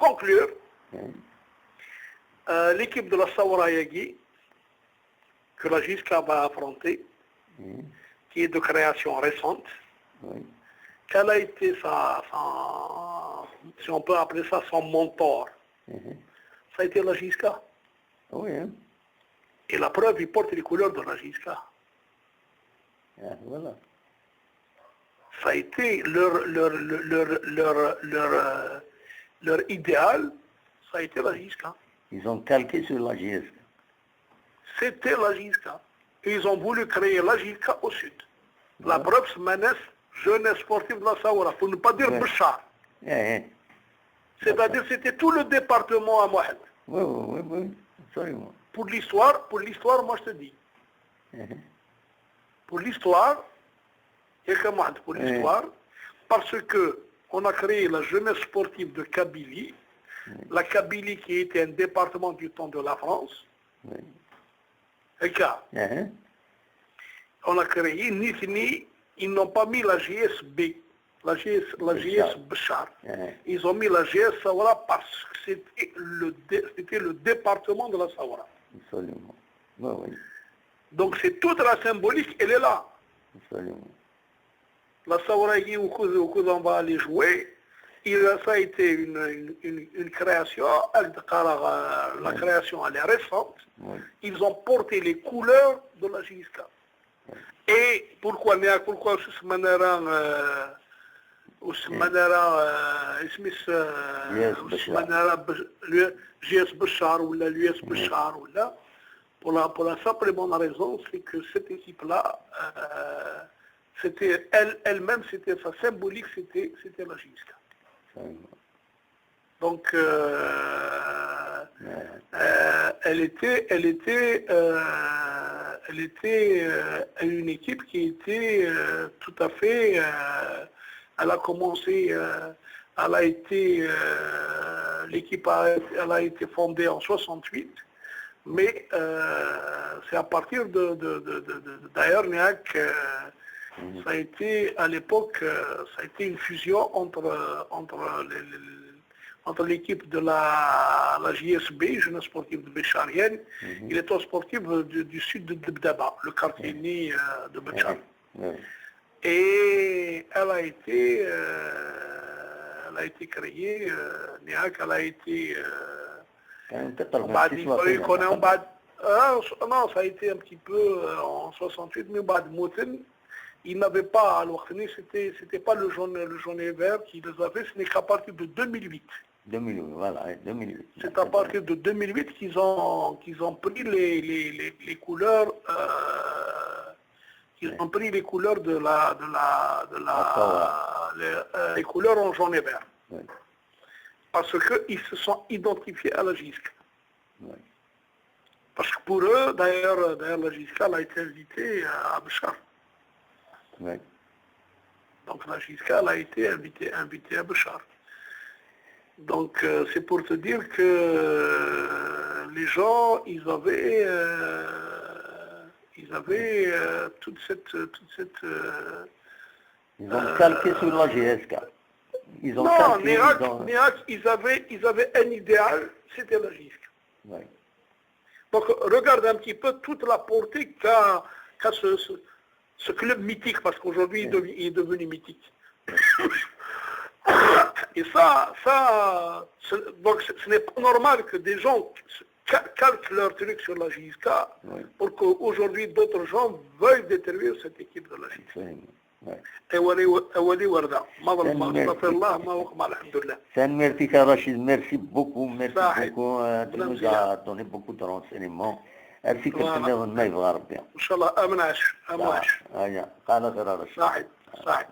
conclure, l'équipe de la Saoura Yagi, que la JISCA va affronter, qui est de création récente, quelle a été si on peut appeler ça son mentor, ça a été la JISCA. Oui, hein. Et la preuve, il porte les couleurs de la JISCA. Voilà. Ça a été leur idéal, ça a été la JISCA. Ils ont calqué sur la JSK. C'était la JISCA. Et ils ont voulu créer la JISCA au sud. La preuve, jeunesse sportive de la Saoura, pour ne pas dire Bouchard. C'est-à-dire c'était tout le département à Mohamed. Oui, absolument. Pour l'histoire, moi je te dis. Pour l'histoire, pour l'histoire, parce que on a créé la jeunesse sportive de Kabylie, la Kabylie qui était un département du temps de la France. On a créé Nithni, ils n'ont pas mis la GSB, la GS Bachar. Ils ont mis la GS Saoura parce que c'était le département de la Saoura. Absolument. Oui. Donc c'est toute la symbolique, elle est là. Absolument. La Saoura où on va aller jouer, ça a été une création, la création elle est récente. Ils ont porté les couleurs de la JISCA. Et pourquoi ce manière l'US Bachar ou l'US Bachar pour la simple et bonne raison, c'est que cette équipe-là, c'était elle-même, c'était sa symbolique, c'était la JISCA. Donc elle était une équipe qui était tout à fait, elle a commencé, l'équipe elle a été fondée en 68, mais c'est à partir d'ailleurs ça a été à l'époque, ça a été une fusion entre l'équipe de la JSB, Jeunesse sportive de Bécharienne, et l'étoile sportive du sud de Debdaba, le quartier né de Béchar. Et elle a été créée, elle a été... non, ça a été un petit peu en 68, mais Bad Mouten, ils n'avaient pas, alors c'était pas le jaune et vert qui les avait, ce n'est qu'à partir de 2008. 2008, voilà, 2008. C'est à partir de 2008 qu'ils ont pris les couleurs, de les couleurs en jaune et vert. Parce qu'ils se sont identifiés à la JISCA. Parce que pour eux, d'ailleurs la JISCA a été invitée à Béchar. Donc la JISCA a été invitée à Béchar. Donc c'est pour te dire que les gens, ils avaient toute cette ils ont calqué sur la GSK. Non, Néac, ils avaient un idéal, c'était la JISCA. Donc regarde un petit peu toute la portée qu'a ce club mythique, parce qu'aujourd'hui il est devenu mythique. Et donc ce n'est pas normal que des gens calquent leur truc sur la JISCA pour qu'aujourd'hui d'autres gens veuillent détruire cette équipe de la JISCA. Merci beaucoup. Tu nous as donné beaucoup de renseignements. Merci que tu nous as إن شاء الله أمنعش قال خير صحيح